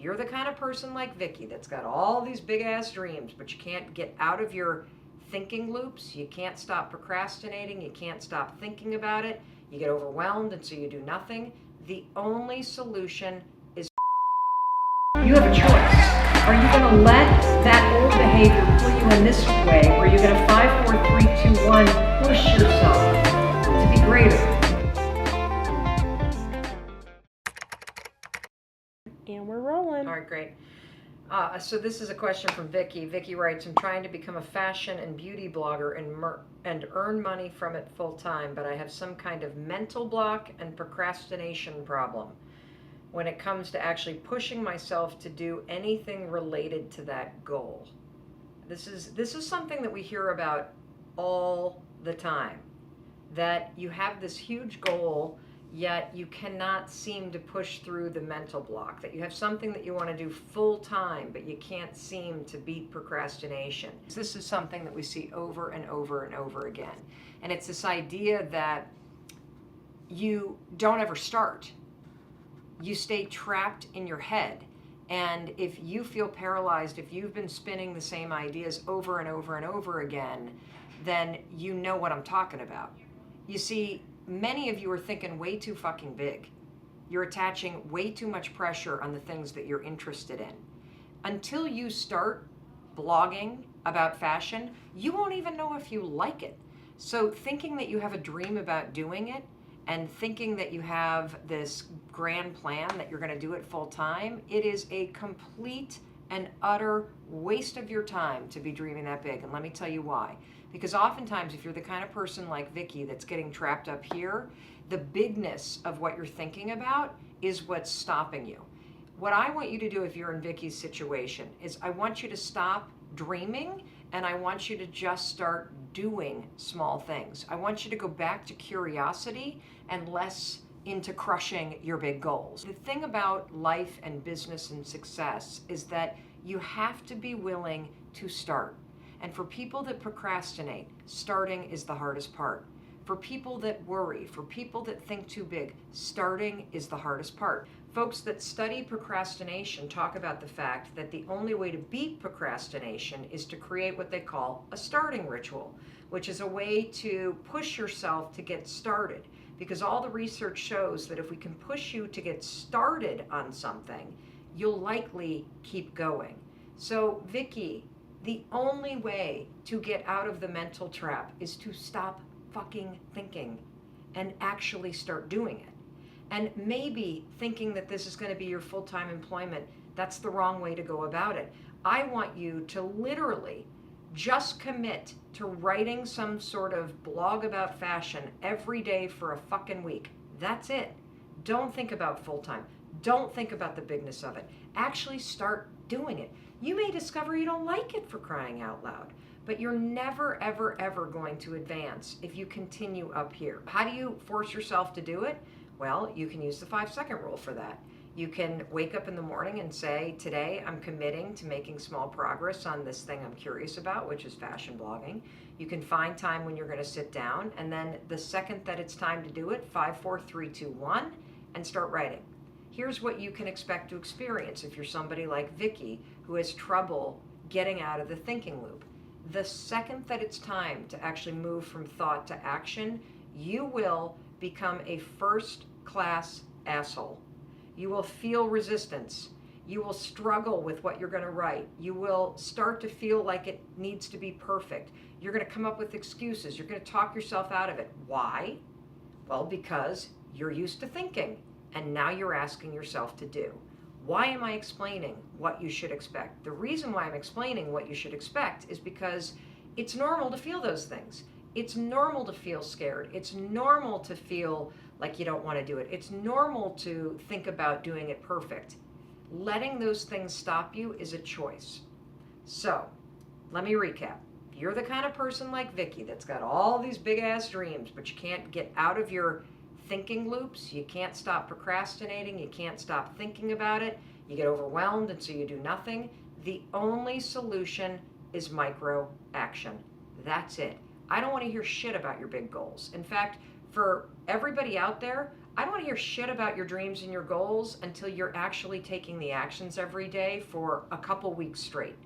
you're the kind of person like Vicky that's got all these big ass dreams, but you can't get out of your thinking loops, you can't stop procrastinating, you can't stop thinking about it, you get overwhelmed and so you do nothing, the only solution is you have a choice. Are you going to let that old behavior pull you in this way, or are you going to 5, 4, 3, 2, 1 push yourself to be greater? And we're rolling. All right, great. So this is a question from Vicky. Vicky writes, I'm trying to become a fashion and beauty blogger and earn money from it full time, but I have some kind of mental block and procrastination problem when it comes to actually pushing myself to do anything related to that goal. This is something that we hear about all the time, that you have this huge goal, yet you cannot seem to push through the mental block, that you have something that you want to do full time, but you can't seem to beat procrastination. This is something that we see over and over and over again. And it's this idea that you don't ever start. You stay trapped in your head. And if you feel paralyzed, if you've been spinning the same ideas over and over and over again, then you know what I'm talking about. You see, many of you are thinking way too fucking big. You're attaching way too much pressure on the things that you're interested in. Until you start blogging about fashion, you won't even know if you like it. So thinking that you have a dream about doing it and thinking that you have this grand plan that you're going to do it full time, it is a complete and utter waste of your time to be dreaming that big. And let me tell you why. Because oftentimes, if you're the kind of person like Vicky that's getting trapped up here, the bigness of what you're thinking about is what's stopping you. What I want you to do if you're in Vicky's situation is I want you to stop dreaming and I want you to just start doing small things. I want you to go back to curiosity and less into crushing your big goals. The thing about life and business and success is that you have to be willing to start. And for people that procrastinate, starting is the hardest part. For people that worry, for people that think too big, starting is the hardest part. Folks that study procrastination talk about the fact that the only way to beat procrastination is to create what they call a starting ritual, which is a way to push yourself to get started. Because all the research shows that if we can push you to get started on something, you'll likely keep going. So, Vicky, the only way to get out of the mental trap is to stop fucking thinking and actually start doing it. And maybe thinking that this is going to be your full-time employment, that's the wrong way to go about it. I want you to literally just commit to writing some sort of blog about fashion every day for a fucking week. That's it. Don't think about full-time. Don't think about the bigness of it. Actually start doing it. You may discover you don't like it, for crying out loud, but you're never, ever, ever going to advance if you continue up here. How do you force yourself to do it? Well, you can use the 5-second rule for that. You can wake up in the morning and say, today I'm committing to making small progress on this thing I'm curious about, which is fashion blogging. You can find time when you're going to sit down, and then the second that it's time to do it, 5, 4, 3, 2, 1, and start writing. Here's what you can expect to experience if you're somebody like Vicky who has trouble getting out of the thinking loop. The second that it's time to actually move from thought to action, you will become a first-class asshole. You will feel resistance. You will struggle with what you're going to write. You will start to feel like it needs to be perfect. You're going to come up with excuses. You're going to talk yourself out of it. Why? Well, because you're used to thinking, and now you're asking yourself to do. Why am I explaining what you should expect? The reason why I'm explaining what you should expect is because it's normal to feel those things. It's normal to feel scared. It's normal to feel like you don't want to do it. It's normal to think about doing it perfect. Letting those things stop you is a choice. So, let me recap. You're the kind of person like Vicky that's got all these big ass dreams, but you can't get out of your thinking loops. You can't stop procrastinating. You can't stop thinking about it. You get overwhelmed and so you do nothing. The only solution is micro action. That's it. I don't want to hear shit about your big goals. In fact, for everybody out there, I don't want to hear shit about your dreams and your goals until you're actually taking the actions every day for a couple weeks straight.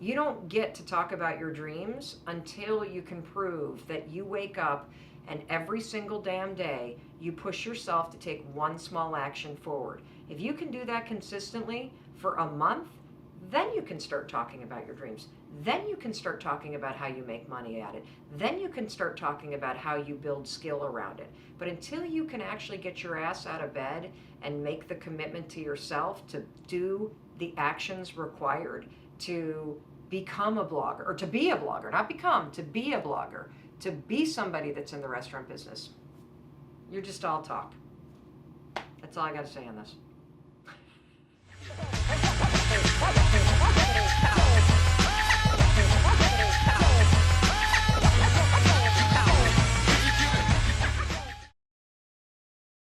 You don't get to talk about your dreams until you can prove that you wake up and every single damn day you push yourself to take one small action forward. If you can do that consistently for a month, then you can start talking about your dreams. Then you can start talking about how you make money at it. Then you can start talking about how you build skill around it. But until you can actually get your ass out of bed and make the commitment to yourself to do the actions required to become a blogger, or to be a blogger, not become, to be a blogger, to be somebody that's in the restaurant business, you're just all talk. That's all I got to say on this.